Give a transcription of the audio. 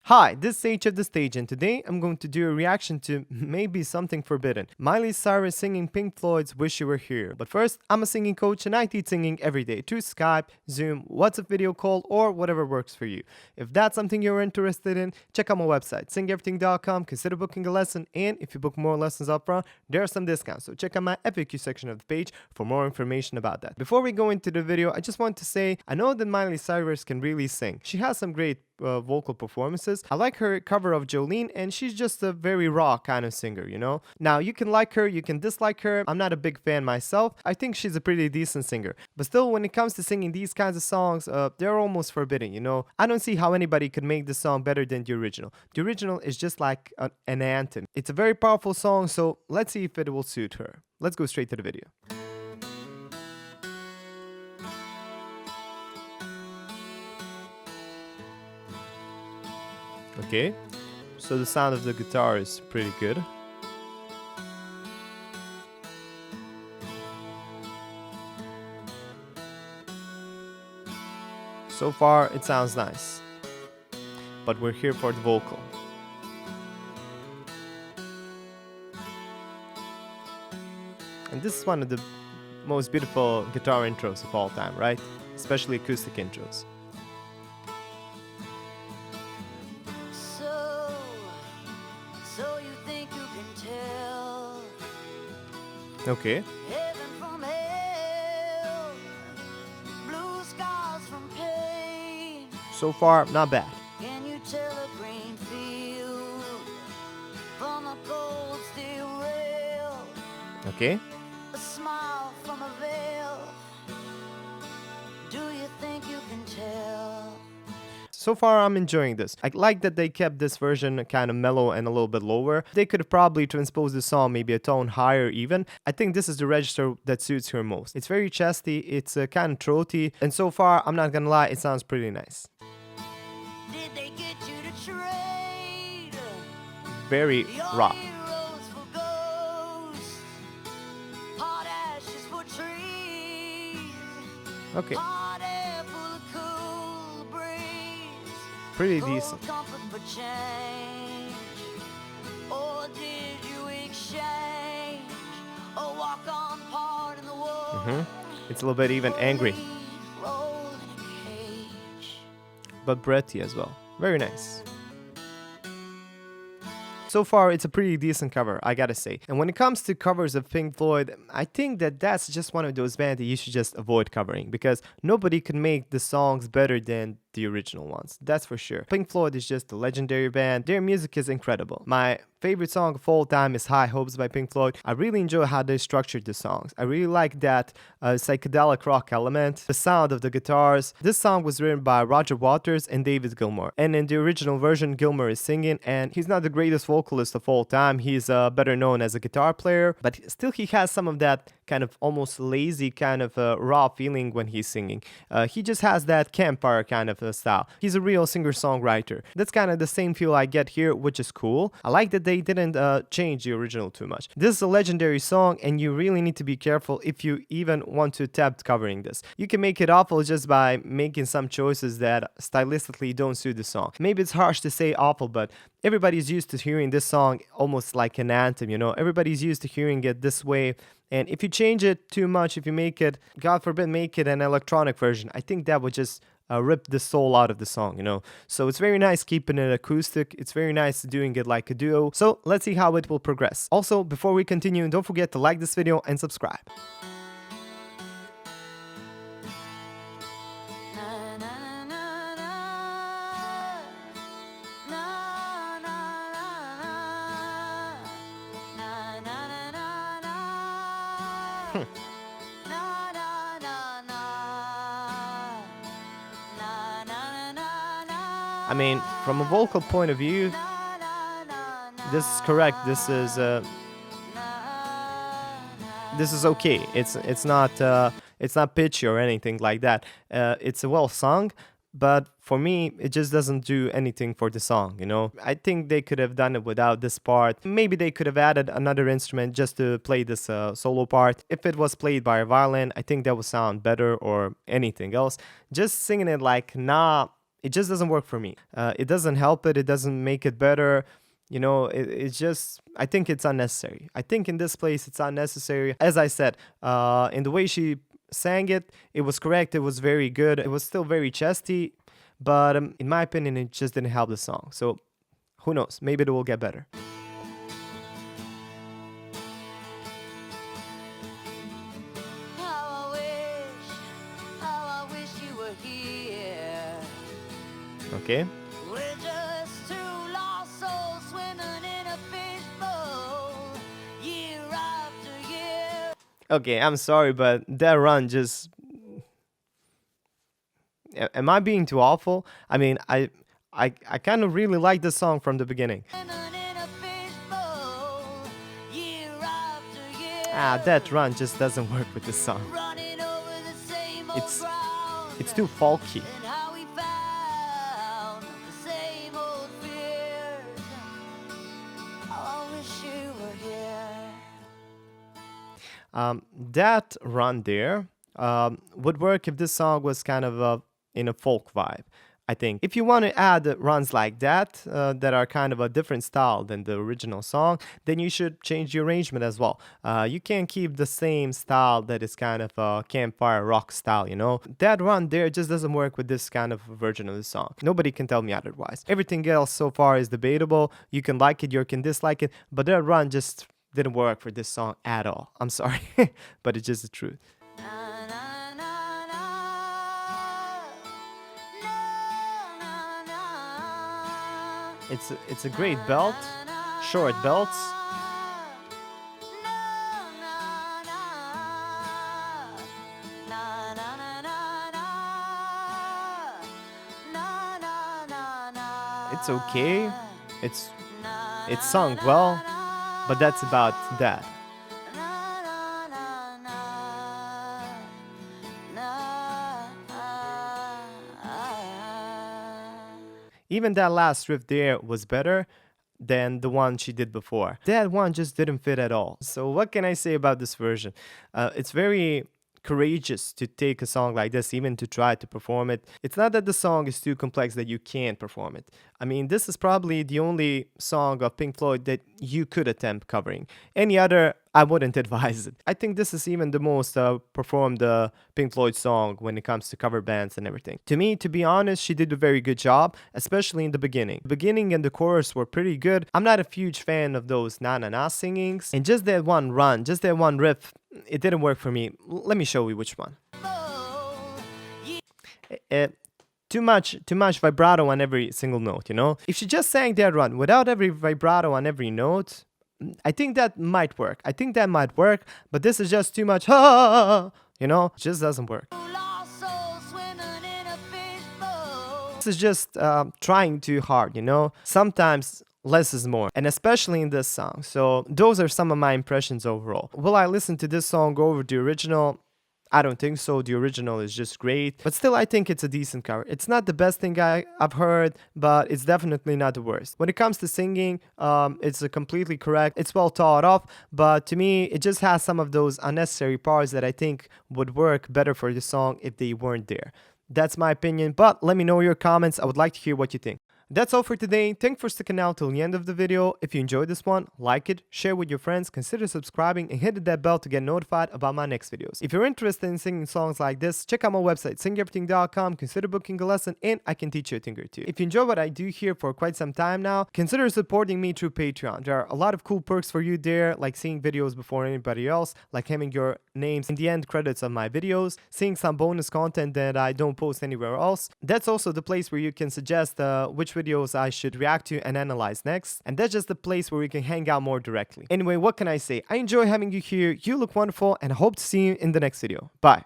Hi, this is H of the Stage, and today I'm going to do a reaction to maybe something forbidden. Miley Cyrus singing Pink Floyd's Wish You Were Here. But first, I'm a singing coach and I teach singing every day through Skype, Zoom, WhatsApp video call, or whatever works for you. If that's something you're interested in, check out my website, singeverything.com, consider booking a lesson, and if you book more lessons upfront, there are some discounts. So check out my FAQ section of the page for more information about that. Before we go into the video, I just want to say, I know that Miley Cyrus can really sing. She has some great vocal performances. I like her cover of Jolene, and she's just a very raw kind of singer, you know? Now, you can like her, you can dislike her. I'm not a big fan myself. I think she's a pretty decent singer. But still, when it comes to singing these kinds of songs, they're almost forbidden, you know? I don't see how anybody could make the song better than the original. The original is just like an anthem. It's a very powerful song, so let's see if it will suit her. Let's go straight to the video. Okay, so the sound of the guitar is pretty good. So far, it sounds nice. But we're here for the vocal. And this is one of the most beautiful guitar intros of all time, right? Especially acoustic intros. So you think you can tell Okay. heaven from hell, blue skies from pain. So far, not bad. Can you tell a green field from a cold steel rail? Okay. A smile from a veil. Do you think you can tell? So far, I'm enjoying this. I like that they kept this version kind of mellow and a little bit lower. They could have probably transposed the song maybe a tone higher even. I think this is the register that suits her most. It's very chesty, it's kind of throaty, and so far, I'm not gonna lie, it sounds pretty nice. Did they get you to trade Very your rock. heroes for ghosts, hot ashes for trees, Okay, hot air full of cool breeze, pretty cold decent. comfort for change? Or did you exchange a walk-on part in the war? It's a little bit even angry, Roll in a cage. but breathy as well. Very nice. So far, it's a pretty decent cover, I gotta say. And when it comes to covers of Pink Floyd, I think that that's just one of those bands that you should just avoid covering, because nobody can make the songs better than the original ones, that's for sure. Pink Floyd is just a legendary band. Their music is incredible. My favorite song of all time is High Hopes by Pink Floyd. I really enjoy how they structured the songs. I really like that psychedelic rock element, the sound of the guitars. This song was written by Roger Waters and David Gilmour, and in the original version, Gilmour is singing, and he's not the greatest vocalist of all time. He's better known as a guitar player, but still he has some of that kind of almost lazy kind of raw feeling when he's singing. He just has that campfire kind of style. He's a real singer-songwriter. That's kind of the same feel I get here, which is cool. I like that they didn't change the original too much. This is a legendary song, and you really need to be careful if you even want to attempt covering this. You can make it awful just by making some choices that stylistically don't suit the song. Maybe it's harsh to say awful, but everybody's used to hearing this song almost like an anthem, you know? Everybody's used to hearing it this way. And if you change it too much, if you make it, God forbid, make it an electronic version, I think that would just rip the soul out of the song, you know? So it's very nice keeping it acoustic. It's very nice doing it like a duo. So let's see how it will progress. Also, before we continue, don't forget to like this video and subscribe. Na, na, na, na, na, na, na, na, na, na, na. Na, na, na, na. Na, na, na, na. I mean, from a vocal point of view, Na, na, na, na. this is correct. This is okay. It's not pitchy or anything like that. It's well sung, but for me, it just doesn't do anything for the song, you know? I think they could have done it without this part. Maybe they could have added another instrument just to play this solo part. If it was played by a violin, I think that would sound better, or anything else. Just singing it like, nah, it just doesn't work for me. It doesn't help it. It doesn't make it better. You know, it's just, I think it's unnecessary. I think in this place it's unnecessary. As I said, in the way she sang it, it was correct. It was very good. It was still very chesty, but in my opinion, it just didn't help the song. So who knows? Maybe it will get better. How I wish you were here. Okay. We're just two lost souls swimming in a fishbowl, year after year. Okay, I'm sorry, but that run just. Am I being too awful? I mean, I kind of really like the song from the beginning. That run just doesn't work with the song. It's too folky. That run there would work if this song was kind of in a folk vibe. I think if you want to add runs like that that are kind of a different style than the original song, then you should change the arrangement as well. You can't keep the same style that is kind of a campfire rock style, you know? That run there just doesn't work with this kind of version of the song. Nobody can tell me otherwise. Everything else so far is debatable. You can like it, you can dislike it, but that run just didn't work for this song at all. I'm sorry, but it's just the truth. It's a great belt, short belts. It's okay. It's sung well, but that's about that. Even that last riff there was better than the one she did before. That one just didn't fit at all. So what can I say about this version? It's very courageous to take a song like this, even to try to perform it. It's not that the song is too complex that you can't perform it. I mean, this is probably the only song of Pink Floyd that you could attempt covering. Any other, I wouldn't advise it. I think this is even the most performed Pink Floyd song when it comes to cover bands and everything. To me, to be honest, she did a very good job, especially in the beginning. The beginning and the chorus were pretty good. I'm not a huge fan of those na-na-na singings. And just that one run, just that one riff, it didn't work for me. Let me show you which one. Too much vibrato on every single note, you know? If she just sang that run without every vibrato on every note, I think that might work. But this is just too much, you know? It just doesn't work. This is just trying too hard, you know? Sometimes less is more, and especially in this song. So those are some of my impressions overall. Will I listen to this song over the original? I don't think so. The original is just great, but still I think it's a decent cover. It's not the best thing I've heard, but it's definitely not the worst. When it comes to singing, it's completely correct. It's well thought of, but to me, it just has some of those unnecessary parts that I think would work better for the song if they weren't there. That's my opinion, but let me know your comments. I would like to hear what you think. That's all for today. Thanks for sticking out till the end of the video. If you enjoyed this one, like it, share with your friends, consider subscribing and hit that bell to get notified about my next videos. If you're interested in singing songs like this, check out my website singeverything.com, consider booking a lesson, and I can teach you a thing or two. If you enjoy what I do here for quite some time now, consider supporting me through Patreon. There are a lot of cool perks for you there, like seeing videos before anybody else, like having your names in the end credits of my videos, seeing some bonus content that I don't post anywhere else. That's also the place where you can suggest which videos I should react to and analyze next, and that's just the place where we can hang out more directly. Anyway, what can I say? I enjoy having you here, you look wonderful, and I hope to see you in the next video. Bye!